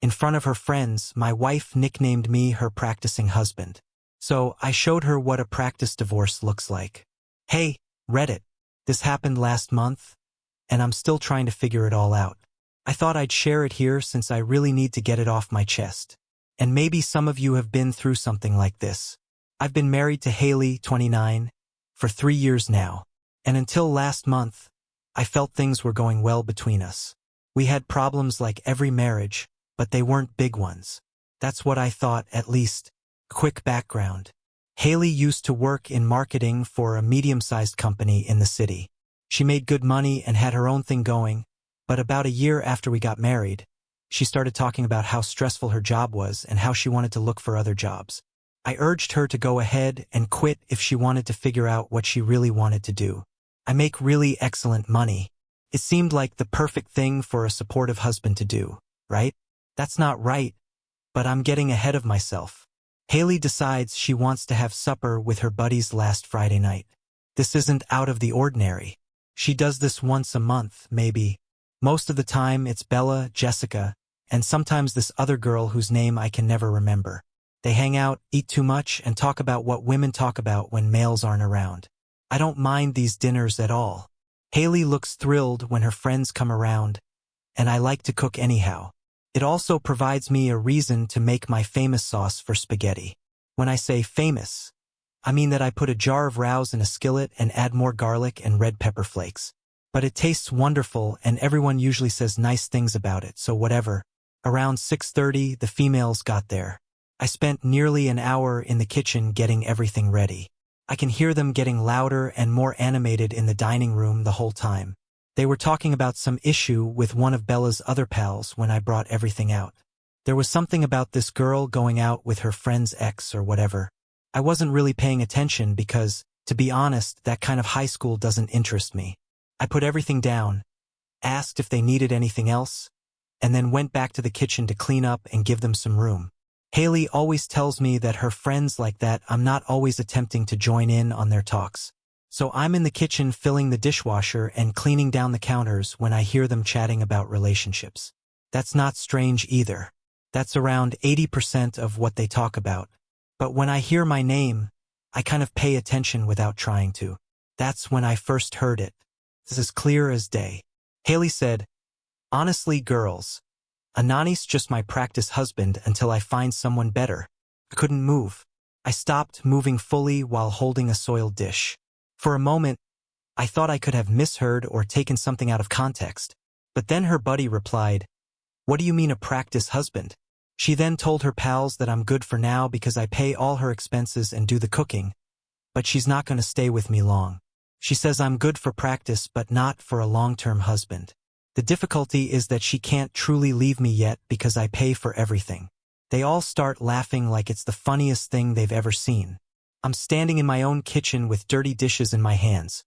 In front of her friends, my wife nicknamed me her practicing husband. So I showed her what a practice divorce looks like. Hey, Reddit, this happened last month, and I'm still trying to figure it all out. I thought I'd share it here since I really need to get it off my chest. And maybe some of you have been through something like this. I've been married to Haley, 29, for 3 years now. And until last month, I felt things were going well between us. We had problems like every marriage, but they weren't big ones. That's what I thought, at least. Quick background. Haley used to work in marketing for a medium-sized company in the city. She made good money and had her own thing going, but about a year after we got married, she started talking about how stressful her job was and how she wanted to look for other jobs. I urged her to go ahead and quit if she wanted to figure out what she really wanted to do. I make really excellent money. It seemed like the perfect thing for a supportive husband to do, right? That's not right, but I'm getting ahead of myself. Haley decides she wants to have supper with her buddies last Friday night. This isn't out of the ordinary. She does this once a month, maybe. Most of the time it's Bella, Jessica, and sometimes this other girl whose name I can never remember. They hang out, eat too much, and talk about what women talk about when males aren't around. I don't mind these dinners at all. Haley looks thrilled when her friends come around, and I like to cook anyhow. It also provides me a reason to make my famous sauce for spaghetti. When I say famous, I mean that I put a jar of Rouse in a skillet and add more garlic and red pepper flakes. But it tastes wonderful and everyone usually says nice things about it, so whatever. Around 6:30, the females got there. I spent nearly an hour in the kitchen getting everything ready. I can hear them getting louder and more animated in the dining room the whole time. They were talking about some issue with one of Bella's other pals when I brought everything out. There was something about this girl going out with her friend's ex or whatever. I wasn't really paying attention because, to be honest, that kind of high school doesn't interest me. I put everything down, asked if they needed anything else, and then went back to the kitchen to clean up and give them some room. Haley always tells me that her friends like that I'm not always attempting to join in on their talks. So I'm in the kitchen filling the dishwasher and cleaning down the counters when I hear them chatting about relationships. That's not strange either. That's around 80% of what they talk about. But when I hear my name, I kind of pay attention without trying to. That's when I first heard it. This is clear as day. Haley said, "Honestly, girls, Anani's just my practice husband until I find someone better." I couldn't move. I stopped moving fully while holding a soiled dish. For a moment, I thought I could have misheard or taken something out of context. But then her buddy replied, "What do you mean a practice husband?" She then told her pals that I'm good for now because I pay all her expenses and do the cooking, but she's not going to stay with me long. She says I'm good for practice but not for a long-term husband. The difficulty is that she can't truly leave me yet because I pay for everything. They all start laughing like it's the funniest thing they've ever seen. I'm standing in my own kitchen with dirty dishes in my hands,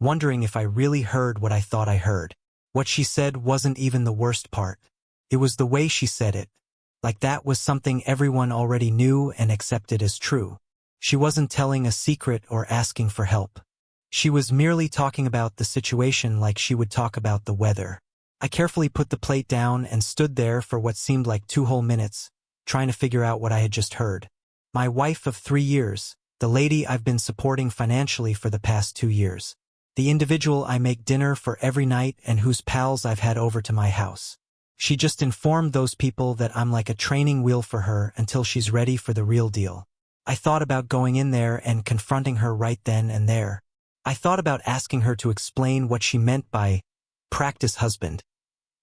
wondering if I really heard what I thought I heard. What she said wasn't even the worst part. It was the way she said it, like that was something everyone already knew and accepted as true. She wasn't telling a secret or asking for help. She was merely talking about the situation like she would talk about the weather. I carefully put the plate down and stood there for what seemed like 2 whole minutes, trying to figure out what I had just heard. My wife of 3 years, the lady I've been supporting financially for the past 2 years. The individual I make dinner for every night and whose pals I've had over to my house. She just informed those people that I'm like a training wheel for her until she's ready for the real deal. I thought about going in there and confronting her right then and there. I thought about asking her to explain what she meant by practice husband.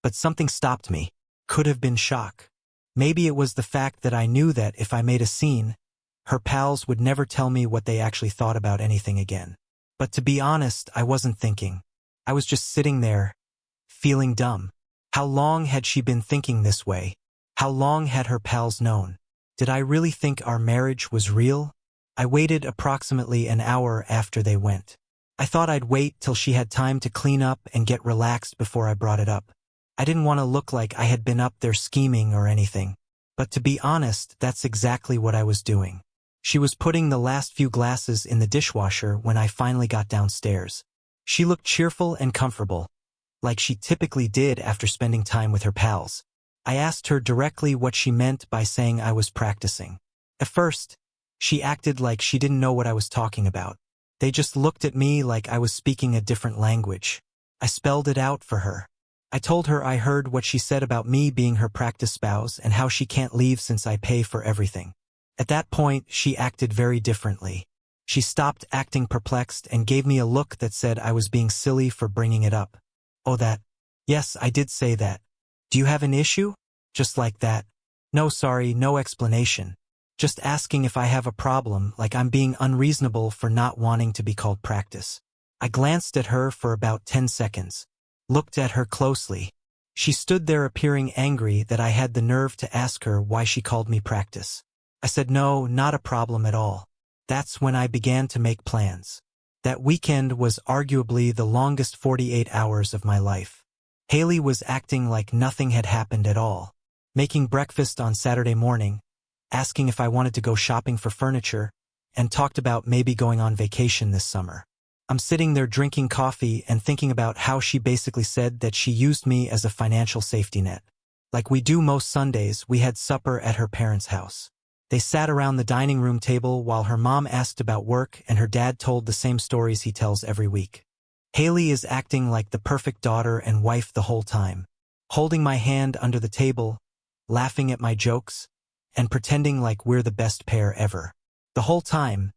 But something stopped me. Could have been shock. Maybe it was the fact that I knew that if I made a scene, her pals would never tell me what they actually thought about anything again. But to be honest, I wasn't thinking. I was just sitting there, feeling dumb. How long had she been thinking this way? How long had her pals known? Did I really think our marriage was real? I waited approximately an hour after they went. I thought I'd wait till she had time to clean up and get relaxed before I brought it up. I didn't want to look like I had been up there scheming or anything. But to be honest, that's exactly what I was doing. She was putting the last few glasses in the dishwasher when I finally got downstairs. She looked cheerful and comfortable, like she typically did after spending time with her pals. I asked her directly what she meant by saying I was practicing. At first, she acted like she didn't know what I was talking about. They just looked at me like I was speaking a different language. I spelled it out for her. I told her I heard what she said about me being her practice spouse and how she can't leave since I pay for everything. At that point, she acted very differently. She stopped acting perplexed and gave me a look that said I was being silly for bringing it up. Oh, that? Yes, I did say that. Do you have an issue? Just like that. No, sorry, no explanation. Just asking if I have a problem, like I'm being unreasonable for not wanting to be called practice. I glanced at her for about 10 seconds. Looked at her closely. She stood there appearing angry that I had the nerve to ask her why she called me practice. I said no, not a problem at all. That's when I began to make plans. That weekend was arguably the longest 48 hours of my life. Haley was acting like nothing had happened at all. Making breakfast on Saturday morning, asking if I wanted to go shopping for furniture, and talked about maybe going on vacation this summer. I'm sitting there drinking coffee and thinking about how she basically said that she used me as a financial safety net. Like we do most Sundays, we had supper at her parents' house. They sat around the dining room table while her mom asked about work and her dad told the same stories he tells every week. Haley is acting like the perfect daughter and wife the whole time, holding my hand under the table, laughing at my jokes, and pretending like we're the best pair ever. The whole time,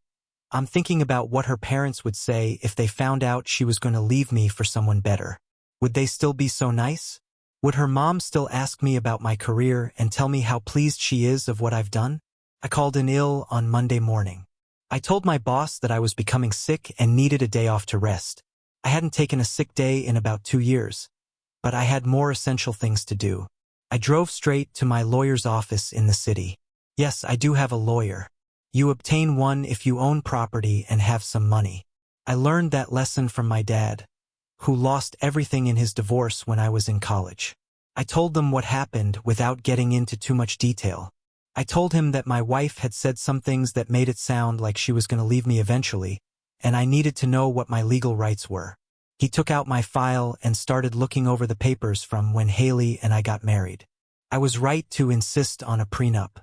I'm thinking about what her parents would say if they found out she was going to leave me for someone better. Would they still be so nice? Would her mom still ask me about my career and tell me how pleased she is of what I've done? I called in ill on Monday morning. I told my boss that I was becoming sick and needed a day off to rest. I hadn't taken a sick day in about 2 years, but I had more essential things to do. I drove straight to my lawyer's office in the city. Yes, I do have a lawyer. You obtain one if you own property and have some money. I learned that lesson from my dad, who lost everything in his divorce when I was in college. I told them what happened without getting into too much detail. I told him that my wife had said some things that made it sound like she was going to leave me eventually, and I needed to know what my legal rights were. He took out my file and started looking over the papers from when Haley and I got married. I was right to insist on a prenup.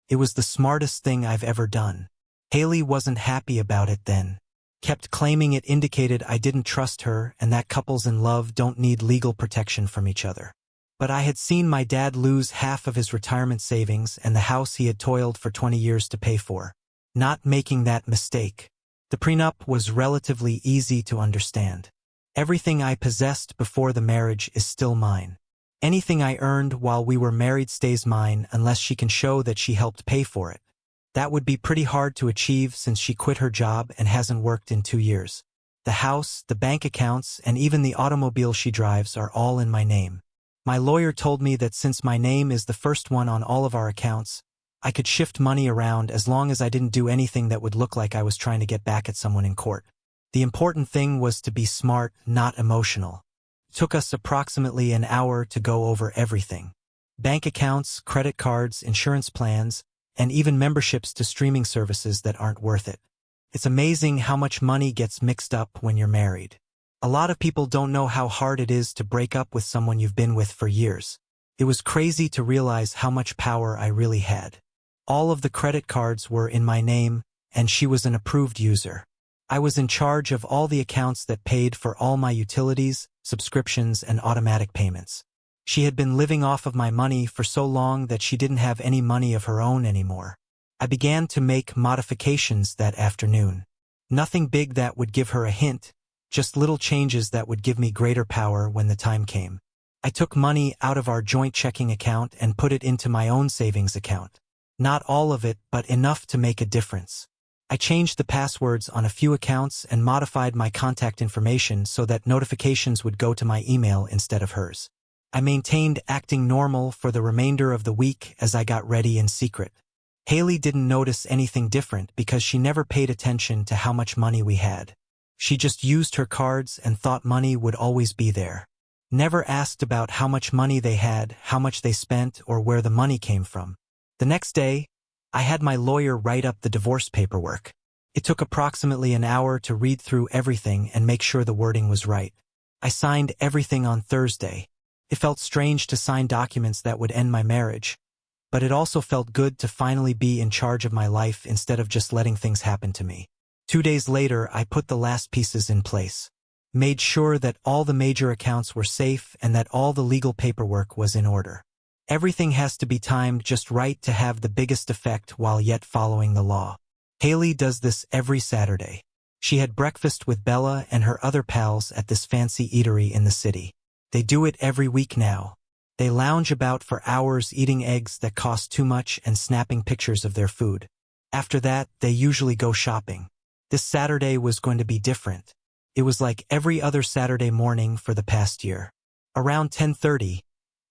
It was the smartest thing I've ever done. Haley wasn't happy about it then. Kept claiming it indicated I didn't trust her and that couples in love don't need legal protection from each other. But I had seen my dad lose half of his retirement savings and the house he had toiled for 20 years to pay for. Not making that mistake. The prenup was relatively easy to understand. Everything I possessed before the marriage is still mine. Anything I earned while we were married stays mine unless she can show that she helped pay for it. That would be pretty hard to achieve since she quit her job and hasn't worked in 2 years. The house, the bank accounts, and even the automobile she drives are all in my name. My lawyer told me that since my name is the first one on all of our accounts, I could shift money around as long as I didn't do anything that would look like I was trying to get back at someone in court. The important thing was to be smart, not emotional. It took us approximately an hour to go over everything. Bank accounts, credit cards, insurance plans, and even memberships to streaming services that aren't worth it. It's amazing how much money gets mixed up when you're married. A lot of people don't know how hard it is to break up with someone you've been with for years. It was crazy to realize how much power I really had. All of the credit cards were in my name, and she was an approved user. I was in charge of all the accounts that paid for all my utilities, subscriptions, and automatic payments. She had been living off of my money for so long that she didn't have any money of her own anymore. I began to make modifications that afternoon. Nothing big that would give her a hint, just little changes that would give me greater power when the time came. I took money out of our joint checking account and put it into my own savings account. Not all of it, but enough to make a difference. I changed the passwords on a few accounts and modified my contact information so that notifications would go to my email instead of hers. I maintained acting normal for the remainder of the week as I got ready in secret. Haley didn't notice anything different because she never paid attention to how much money we had. She just used her cards and thought money would always be there. Never asked about how much money they had, how much they spent, or where the money came from. The next day, I had my lawyer write up the divorce paperwork. It took approximately an hour to read through everything and make sure the wording was right. I signed everything on Thursday. It felt strange to sign documents that would end my marriage, but it also felt good to finally be in charge of my life instead of just letting things happen to me. 2 days later, I put the last pieces in place. Made sure that all the major accounts were safe and that all the legal paperwork was in order. Everything has to be timed just right to have the biggest effect while yet following the law. Haley does this every Saturday. She had breakfast with Bella and her other pals at this fancy eatery in the city. They do it every week now. They lounge about for hours eating eggs that cost too much and snapping pictures of their food. After that, they usually go shopping. This Saturday was going to be different. It was like every other Saturday morning for the past year. Around 10:30,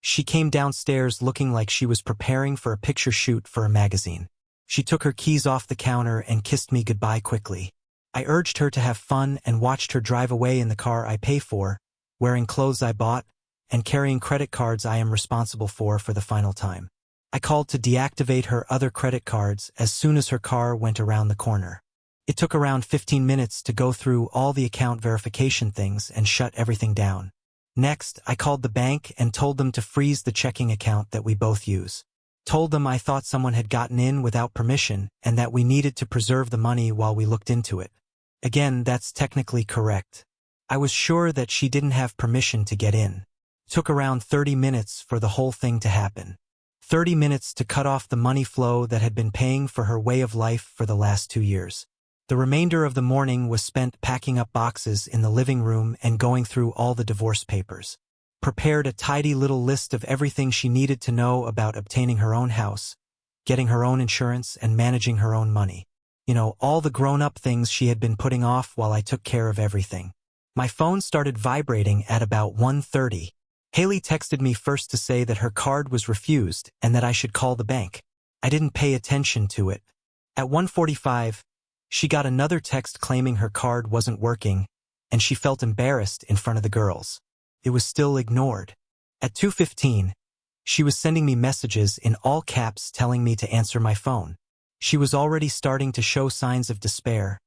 she came downstairs looking like she was preparing for a picture shoot for a magazine. She took her keys off the counter and kissed me goodbye quickly. I urged her to have fun and watched her drive away in the car I pay for, wearing clothes I bought, and carrying credit cards I am responsible for the final time. I called to deactivate her other credit cards as soon as her car went around the corner. It took around 15 minutes to go through all the account verification things and shut everything down. Next, I called the bank and told them to freeze the checking account that we both use. Told them I thought someone had gotten in without permission and that we needed to preserve the money while we looked into it. Again, that's technically correct. I was sure that she didn't have permission to get in. Took around 30 minutes for the whole thing to happen. 30 minutes to cut off the money flow that had been paying for her way of life for the last 2 years. The remainder of the morning was spent packing up boxes in the living room and going through all the divorce papers. Prepared a tidy little list of everything she needed to know about obtaining her own house, getting her own insurance, and managing her own money. You know, all the grown-up things she had been putting off while I took care of everything. My phone started vibrating at about 1:30. Haley texted me first to say that her card was refused and that I should call the bank. I didn't pay attention to it. At 1:45, she got another text claiming her card wasn't working, and she felt embarrassed in front of the girls. It was still ignored. At 2:15, she was sending me messages in all caps telling me to answer my phone. She was already starting to show signs of despair,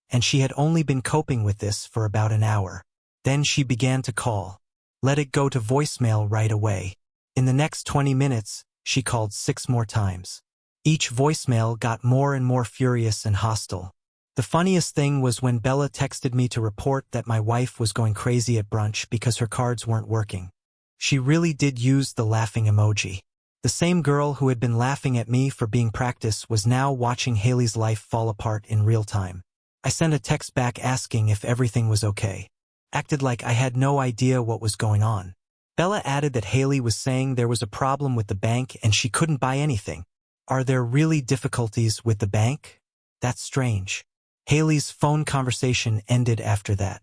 and she had only been coping with this for about an hour. Then she began to call. Let it go to voicemail right away. In the next 20 minutes, she called 6 more times. Each voicemail got more and more furious and hostile. The funniest thing was when Bella texted me to report that my wife was going crazy at brunch because her cards weren't working. She really did use the laughing emoji. The same girl who had been laughing at me for being practiced was now watching Haley's life fall apart in real time. I sent a text back asking if everything was okay. Acted like I had no idea what was going on. Bella added that Haley was saying there was a problem with the bank and she couldn't buy anything. Are there really difficulties with the bank? That's strange. Haley's phone conversation ended after that.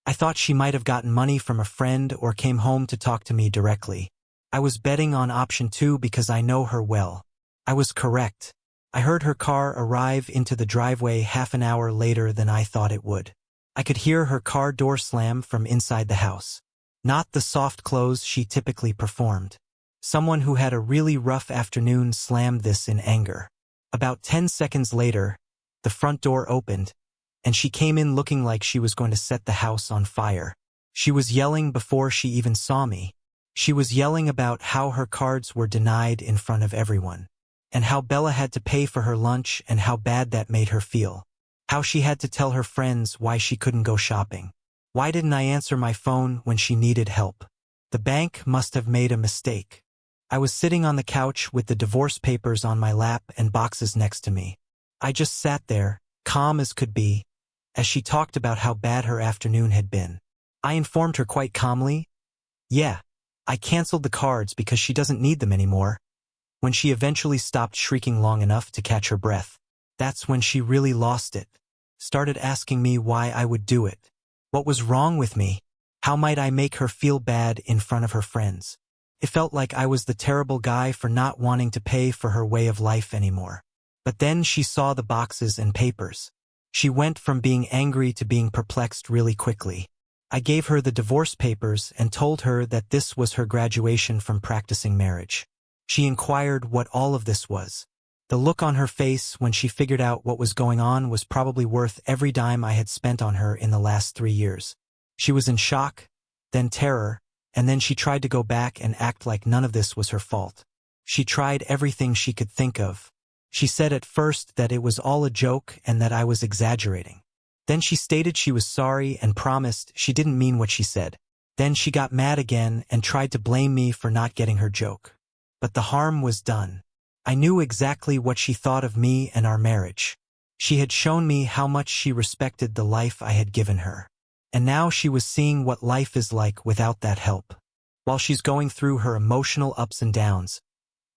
I thought she might have gotten money from a friend or came home to talk to me directly. I was betting on option 2 because I know her well. I was correct. I heard her car arrive into the driveway half an hour later than I thought it would. I could hear her car door slam from inside the house. Not the soft close she typically performed. Someone who had a really rough afternoon slammed this in anger. About 10 seconds later, the front door opened, and she came in looking like she was going to set the house on fire. She was yelling before she even saw me. She was yelling about how her cards were denied in front of everyone, and how Bella had to pay for her lunch and how bad that made her feel. How she had to tell her friends why she couldn't go shopping. Why didn't I answer my phone when she needed help? The bank must have made a mistake. I was sitting on the couch with the divorce papers on my lap and boxes next to me. I just sat there, calm as could be, as she talked about how bad her afternoon had been. I informed her quite calmly, yeah, I canceled the cards because she doesn't need them anymore. When she eventually stopped shrieking long enough to catch her breath, that's when she really lost it. Started asking me why I would do it. What was wrong with me? How might I make her feel bad in front of her friends? It felt like I was the terrible guy for not wanting to pay for her way of life anymore. But then she saw the boxes and papers. She went from being angry to being perplexed really quickly. I gave her the divorce papers and told her that this was her graduation from practicing marriage. She inquired what all of this was. The look on her face when she figured out what was going on was probably worth every dime I had spent on her in the last 3 years. She was in shock, then terror, and then she tried to go back and act like none of this was her fault. She tried everything she could think of. She said at first that it was all a joke and that I was exaggerating. Then she stated she was sorry and promised she didn't mean what she said. Then she got mad again and tried to blame me for not getting her joke. But the harm was done. I knew exactly what she thought of me and our marriage. She had shown me how much she respected the life I had given her. And now she was seeing what life is like without that help. While she's going through her emotional ups and downs,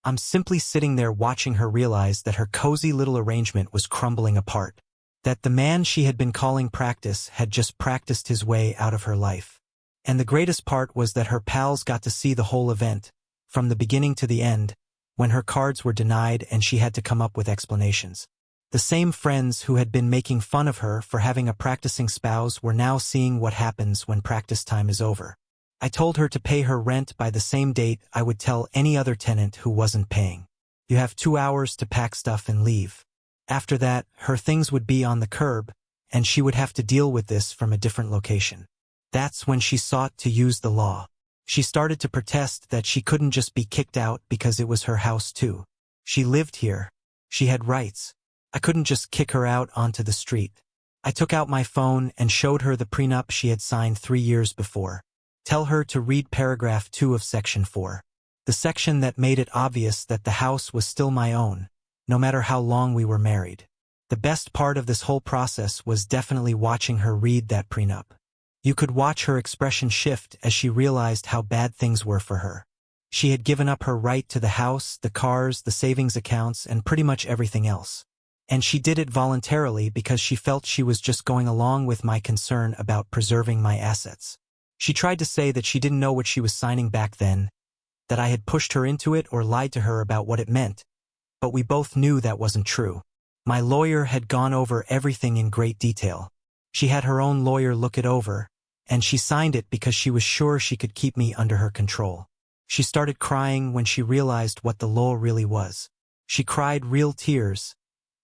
I'm simply sitting there watching her realize that her cozy little arrangement was crumbling apart. That the man she had been calling Practice had just practiced his way out of her life. And the greatest part was that her pals got to see the whole event, from the beginning to the end, when her cards were denied and she had to come up with explanations. The same friends who had been making fun of her for having a practicing spouse were now seeing what happens when practice time is over. I told her to pay her rent by the same date I would tell any other tenant who wasn't paying. You have 2 hours to pack stuff and leave. After that, her things would be on the curb, and she would have to deal with this from a different location. That's when she sought to use the law. She started to protest that she couldn't just be kicked out because it was her house too. She lived here. She had rights. I couldn't just kick her out onto the street. I took out my phone and showed her the prenup she had signed 3 years before. Tell her to read paragraph 2 of section 4. The section that made it obvious that the house was still my own, no matter how long we were married. The best part of this whole process was definitely watching her read that prenup. You could watch her expression shift as she realized how bad things were for her. She had given up her right to the house, the cars, the savings accounts, and pretty much everything else. And she did it voluntarily because she felt she was just going along with my concern about preserving my assets. She tried to say that she didn't know what she was signing back then, that I had pushed her into it or lied to her about what it meant, but we both knew that wasn't true. My lawyer had gone over everything in great detail. She had her own lawyer look it over, and she signed it because she was sure she could keep me under her control. She started crying when she realized what the law really was. She cried real tears,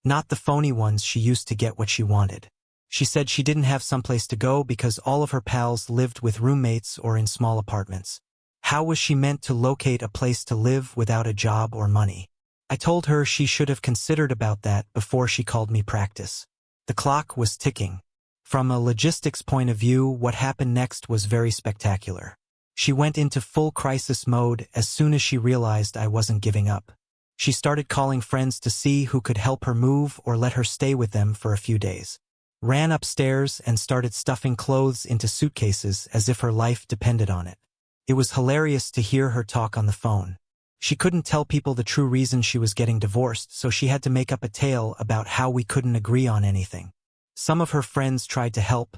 not the phony ones she used to get what she wanted. She said she didn't have someplace to go because all of her pals lived with roommates or in small apartments. How was she meant to locate a place to live without a job or money? I told her she should have considered about that before she called me Practice. The clock was ticking. From a logistics point of view, what happened next was very spectacular. She went into full crisis mode as soon as she realized I wasn't giving up. She started calling friends to see who could help her move or let her stay with them for a few days. Ran upstairs and started stuffing clothes into suitcases as if her life depended on it. It was hilarious to hear her talk on the phone. She couldn't tell people the true reason she was getting divorced, so she had to make up a tale about how we couldn't agree on anything. Some of her friends tried to help,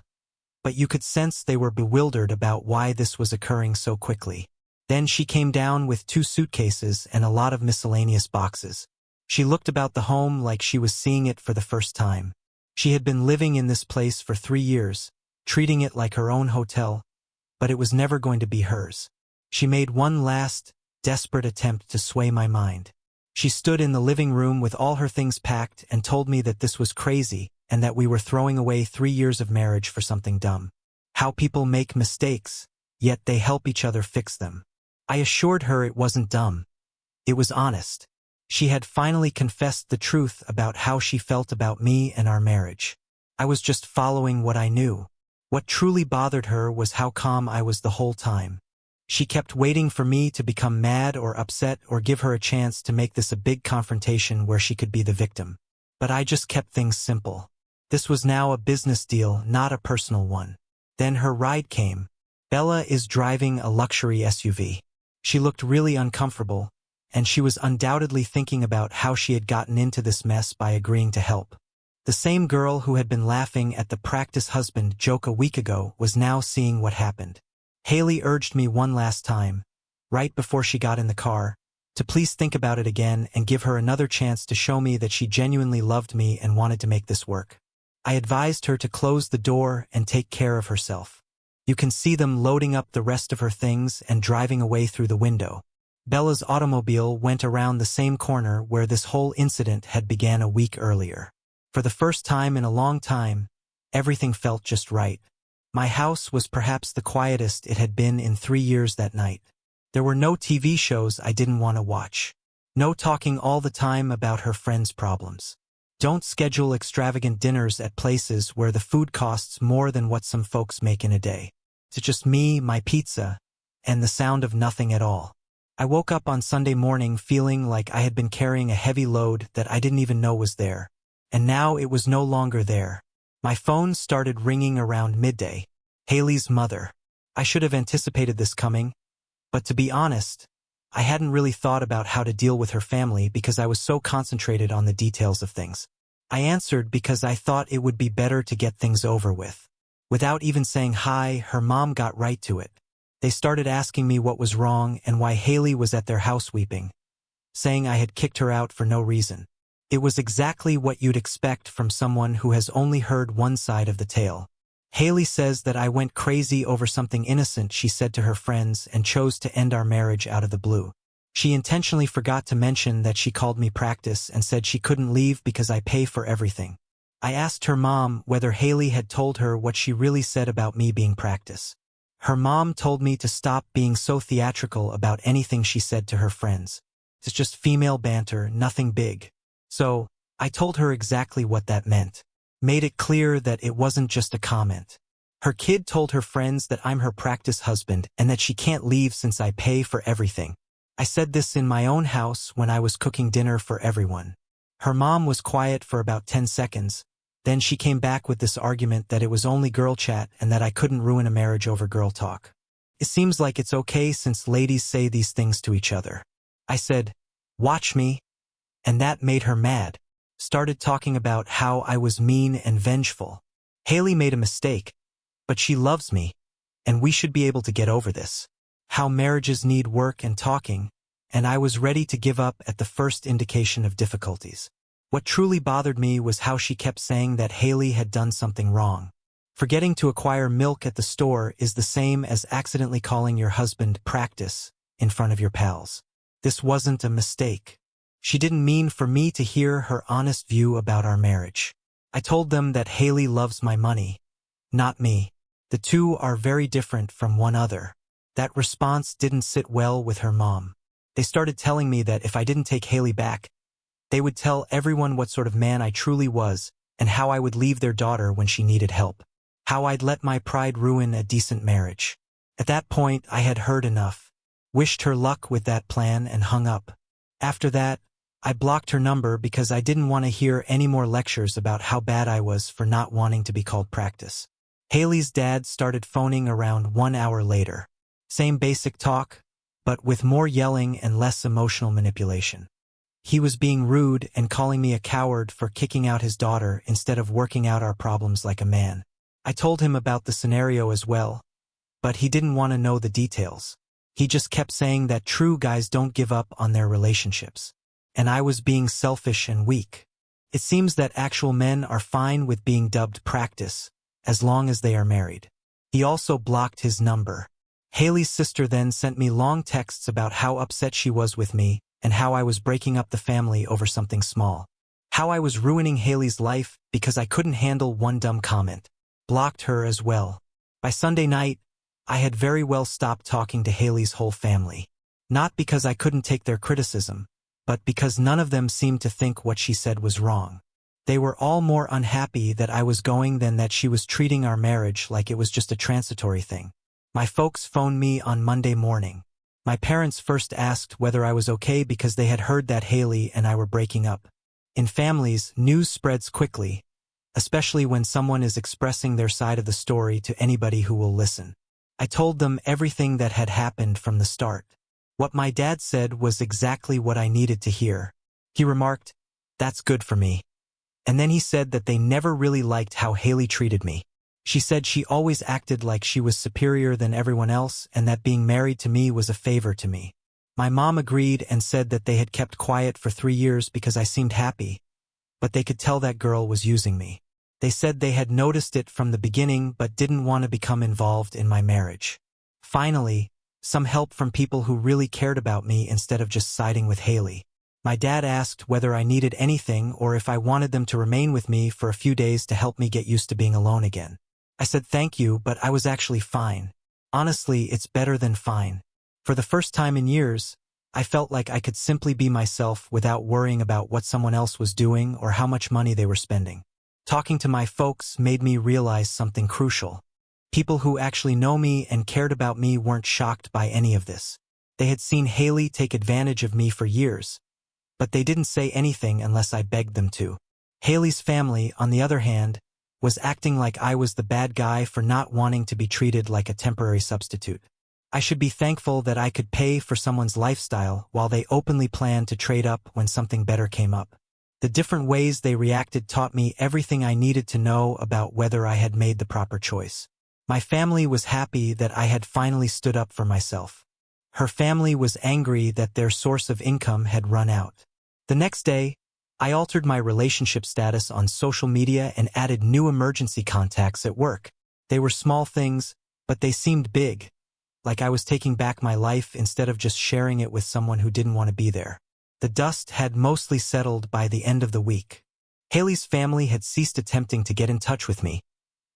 but you could sense they were bewildered about why this was occurring so quickly. Then she came down with 2 suitcases and a lot of miscellaneous boxes. She looked about the home like she was seeing it for the first time. She had been living in this place for 3 years, treating it like her own hotel, but it was never going to be hers. She made one last, desperate attempt to sway my mind. She stood in the living room with all her things packed and told me that this was crazy and that we were throwing away 3 years of marriage for something dumb. How people make mistakes, yet they help each other fix them. I assured her it wasn't dumb. It was honest. She had finally confessed the truth about how she felt about me and our marriage. I was just following what I knew. What truly bothered her was how calm I was the whole time. She kept waiting for me to become mad or upset or give her a chance to make this a big confrontation where she could be the victim. But I just kept things simple. This was now a business deal, not a personal one. Then her ride came. Bella is driving a luxury SUV. She looked really uncomfortable, and she was undoubtedly thinking about how she had gotten into this mess by agreeing to help. The same girl who had been laughing at the Practice husband joke a week ago was now seeing what happened. Haley urged me one last time, right before she got in the car, to please think about it again and give her another chance to show me that she genuinely loved me and wanted to make this work. I advised her to close the door and take care of herself. You can see them loading up the rest of her things and driving away through the window. Bella's automobile went around the same corner where this whole incident had began a week earlier. For the first time in a long time, everything felt just right. My house was perhaps the quietest it had been in 3 years that night. There were no TV shows I didn't want to watch. No talking all the time about her friends' problems. Don't schedule extravagant dinners at places where the food costs more than what some folks make in a day. It's just me, my pizza, and the sound of nothing at all. I woke up on Sunday morning feeling like I had been carrying a heavy load that I didn't even know was there. And now it was no longer there. My phone started ringing around midday. Haley's mother. I should have anticipated this coming, but to be honest, I hadn't really thought about how to deal with her family because I was so concentrated on the details of things. I answered because I thought it would be better to get things over with. Without even saying hi, her mom got right to it. They started asking me what was wrong and why Haley was at their house weeping, saying I had kicked her out for no reason. It was exactly what you'd expect from someone who has only heard one side of the tale. Haley says that I went crazy over something innocent she said to her friends and chose to end our marriage out of the blue. She intentionally forgot to mention that she called me Practice and said she couldn't leave because I pay for everything. I asked her mom whether Haley had told her what she really said about me being Practice. Her mom told me to stop being so theatrical about anything she said to her friends. It's just female banter, nothing big. So, I told her exactly what that meant. Made it clear that it wasn't just a comment. Her kid told her friends that I'm her Practice husband and that she can't leave since I pay for everything. I said this in my own house when I was cooking dinner for everyone. Her mom was quiet for about 10 seconds. Then she came back with this argument that it was only girl chat and that I couldn't ruin a marriage over girl talk. It seems like it's okay since ladies say these things to each other. I said, "Watch me," and that made her mad. Started talking about how I was mean and vengeful. Haley made a mistake, but she loves me, and we should be able to get over this. How marriages need work and talking, and I was ready to give up at the first indication of difficulties. What truly bothered me was how she kept saying that Haley had done something wrong. Forgetting to acquire milk at the store is the same as accidentally calling your husband Practice in front of your pals. This wasn't a mistake. She didn't mean for me to hear her honest view about our marriage. I told them that Haley loves my money, not me. The two are very different from one another. That response didn't sit well with her mom. They started telling me that if I didn't take Haley back, they would tell everyone what sort of man I truly was and how I would leave their daughter when she needed help. How I'd let my pride ruin a decent marriage. At that point, I had heard enough. Wished her luck with that plan and hung up. After that, I blocked her number because I didn't want to hear any more lectures about how bad I was for not wanting to be called Practice. Haley's dad started phoning around 1 hour later. Same basic talk, but with more yelling and less emotional manipulation. He was being rude and calling me a coward for kicking out his daughter instead of working out our problems like a man. I told him about the scenario as well, but he didn't want to know the details. He just kept saying that true guys don't give up on their relationships. And I was being selfish and weak. It seems that actual men are fine with being dubbed Practice, as long as they are married. He also blocked his number. Haley's sister then sent me long texts about how upset she was with me and how I was breaking up the family over something small. How I was ruining Haley's life because I couldn't handle one dumb comment. Blocked her as well. By Sunday night, I had very well stopped talking to Haley's whole family. Not because I couldn't take their criticism, but because none of them seemed to think what she said was wrong. They were all more unhappy that I was going than that she was treating our marriage like it was just a transitory thing. My folks phoned me on Monday morning. My parents first asked whether I was okay because they had heard that Haley and I were breaking up. In families, news spreads quickly, especially when someone is expressing their side of the story to anybody who will listen. I told them everything that had happened from the start. What my dad said was exactly what I needed to hear. He remarked, "That's good for me." And then he said that they never really liked how Haley treated me. She said she always acted like she was superior than everyone else and that being married to me was a favor to me. My mom agreed and said that they had kept quiet for 3 years because I seemed happy, but they could tell that girl was using me. They said they had noticed it from the beginning but didn't want to become involved in my marriage. Finally, some help from people who really cared about me instead of just siding with Haley. My dad asked whether I needed anything or if I wanted them to remain with me for a few days to help me get used to being alone again. I said thank you, but I was actually fine. Honestly, it's better than fine. For the first time in years, I felt like I could simply be myself without worrying about what someone else was doing or how much money they were spending. Talking to my folks made me realize something crucial. People who actually know me and cared about me weren't shocked by any of this. They had seen Haley take advantage of me for years, but they didn't say anything unless I begged them to. Haley's family, on the other hand, was acting like I was the bad guy for not wanting to be treated like a temporary substitute. I should be thankful that I could pay for someone's lifestyle while they openly planned to trade up when something better came up. The different ways they reacted taught me everything I needed to know about whether I had made the proper choice. My family was happy that I had finally stood up for myself. Her family was angry that their source of income had run out. The next day, I altered my relationship status on social media and added new emergency contacts at work. They were small things, but they seemed big, like I was taking back my life instead of just sharing it with someone who didn't want to be there. The dust had mostly settled by the end of the week. Haley's family had ceased attempting to get in touch with me,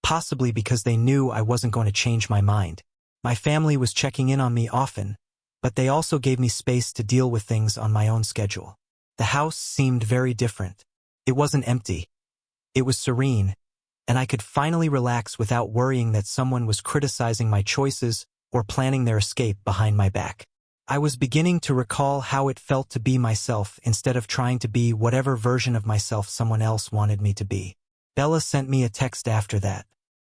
possibly because they knew I wasn't going to change my mind. My family was checking in on me often, but they also gave me space to deal with things on my own schedule. The house seemed very different. It wasn't empty. It was serene, and I could finally relax without worrying that someone was criticizing my choices or planning their escape behind my back. I was beginning to recall how it felt to be myself instead of trying to be whatever version of myself someone else wanted me to be. Bella sent me a text after that.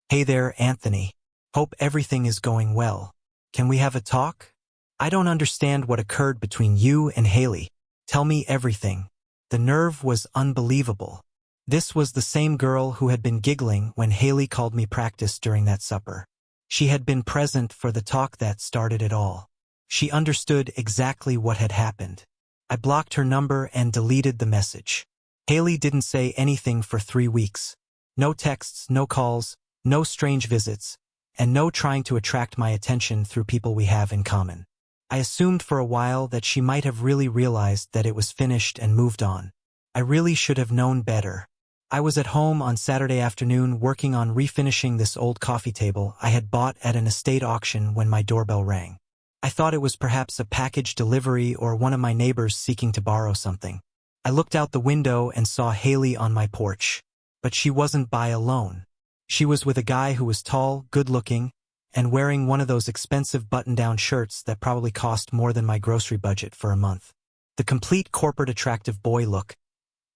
"Hey there, Anthony. Hope everything is going well. Can we have a talk? I don't understand what occurred between you and Haley. Tell me everything." The nerve was unbelievable. This was the same girl who had been giggling when Haley called me practice during that supper. She had been present for the talk that started it all. She understood exactly what had happened. I blocked her number and deleted the message. Haley didn't say anything for 3 weeks. No texts, no calls, no strange visits, and no trying to attract my attention through people we have in common. I assumed for a while that she might have really realized that it was finished and moved on. I really should have known better. I was at home on Saturday afternoon working on refinishing this old coffee table I had bought at an estate auction when my doorbell rang. I thought it was perhaps a package delivery or one of my neighbors seeking to borrow something. I looked out the window and saw Haley on my porch. But she wasn't by alone. She was with a guy who was tall, good-looking, and wearing one of those expensive button-down shirts that probably cost more than my grocery budget for a month. The complete corporate attractive boy look.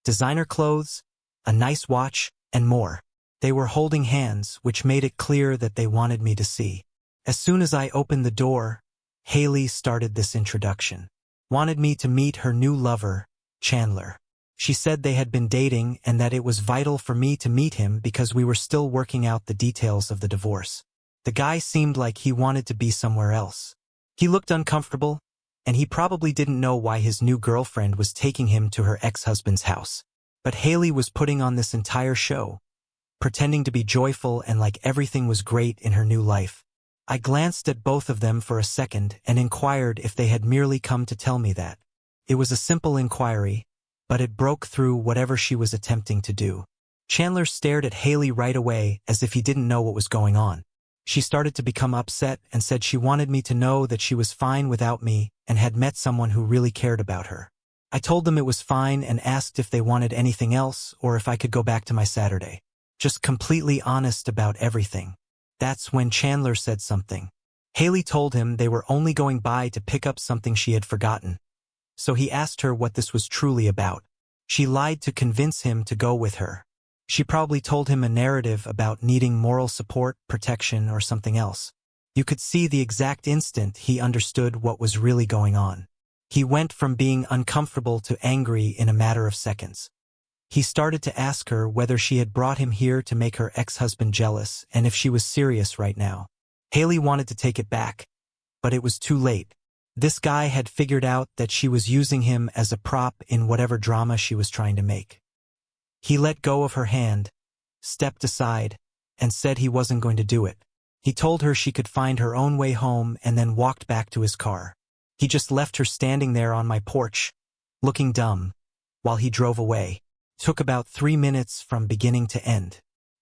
Designer clothes, a nice watch, and more. They were holding hands, which made it clear that they wanted me to see. As soon as I opened the door, Haley started this introduction. Wanted me to meet her new lover, Chandler. She said they had been dating and that it was vital for me to meet him because we were still working out the details of the divorce. The guy seemed like he wanted to be somewhere else. He looked uncomfortable, and he probably didn't know why his new girlfriend was taking him to her ex-husband's house. But Haley was putting on this entire show, pretending to be joyful and like everything was great in her new life. I glanced at both of them for a second and inquired if they had merely come to tell me that. It was a simple inquiry, but it broke through whatever she was attempting to do. Chandler stared at Haley right away as if he didn't know what was going on. She started to become upset and said she wanted me to know that she was fine without me and had met someone who really cared about her. I told them it was fine and asked if they wanted anything else or if I could go back to my Saturday. Just completely honest about everything. That's when Chandler said something. Haley told him they were only going by to pick up something she had forgotten. So he asked her what this was truly about. She lied to convince him to go with her. She probably told him a narrative about needing moral support, protection, or something else. You could see the exact instant he understood what was really going on. He went from being uncomfortable to angry in a matter of seconds. He started to ask her whether she had brought him here to make her ex-husband jealous and if she was serious right now. Haley wanted to take it back, but it was too late. This guy had figured out that she was using him as a prop in whatever drama she was trying to make. He let go of her hand, stepped aside, and said he wasn't going to do it. He told her she could find her own way home and then walked back to his car. He just left her standing there on my porch, looking dumb, while he drove away. Took about 3 minutes from beginning to end.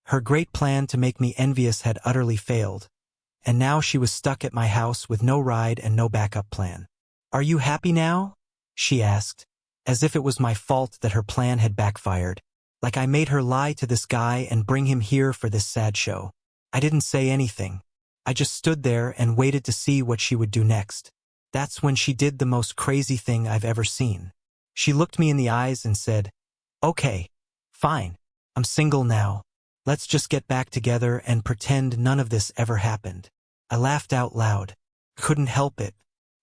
Her great plan to make me envious had utterly failed, and now she was stuck at my house with no ride and no backup plan. "Are you happy now?" she asked, as if it was my fault that her plan had backfired, like I made her lie to this guy and bring him here for this sad show. I didn't say anything. I just stood there and waited to see what she would do next. That's when she did the most crazy thing I've ever seen. She looked me in the eyes and said, "Okay, fine. I'm single now. Let's just get back together and pretend none of this ever happened." I laughed out loud. Couldn't help it.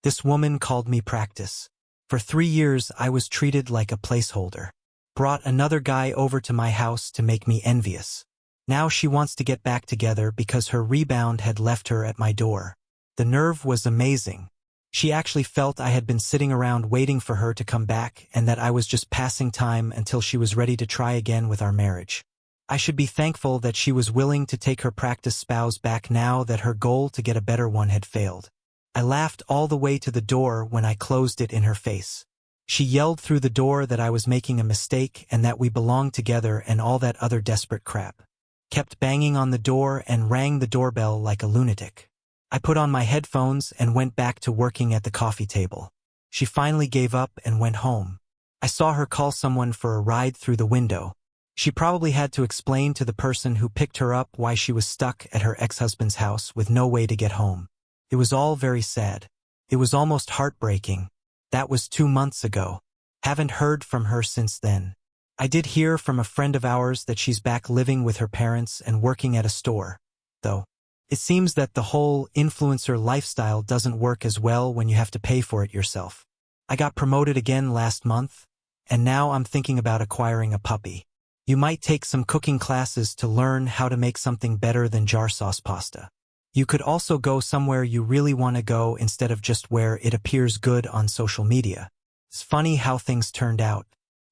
This woman called me Practice. For 3 years I was treated like a placeholder. Brought another guy over to my house to make me envious. Now she wants to get back together because her rebound had left her at my door. The nerve was amazing. She actually felt I had been sitting around waiting for her to come back and that I was just passing time until she was ready to try again with our marriage. I should be thankful that she was willing to take her Practice spouse back now that her goal to get a better one had failed. I laughed all the way to the door when I closed it in her face. She yelled through the door that I was making a mistake and that we belonged together and all that other desperate crap. Kept banging on the door and rang the doorbell like a lunatic. I put on my headphones and went back to working at the coffee table. She finally gave up and went home. I saw her call someone for a ride through the window. She probably had to explain to the person who picked her up why she was stuck at her ex-husband's house with no way to get home. It was all very sad. It was almost heartbreaking. That was 2 months ago. Haven't heard from her since then. I did hear from a friend of ours that she's back living with her parents and working at a store, though. It seems that the whole influencer lifestyle doesn't work as well when you have to pay for it yourself. I got promoted again last month, and now I'm thinking about acquiring a puppy. You might take some cooking classes to learn how to make something better than jar sauce pasta. You could also go somewhere you really want to go instead of just where it appears good on social media. It's funny how things turned out.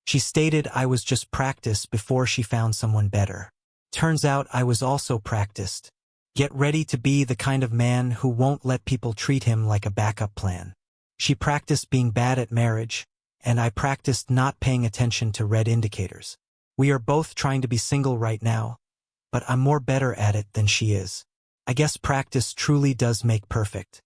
She stated I was just Practice before she found someone better. Turns out I was also practiced. Get ready to be the kind of man who won't let people treat him like a backup plan. She practiced being bad at marriage, and I practiced not paying attention to red indicators. We are both trying to be single right now, but I'm more better at it than she is. I guess practice truly does make perfect.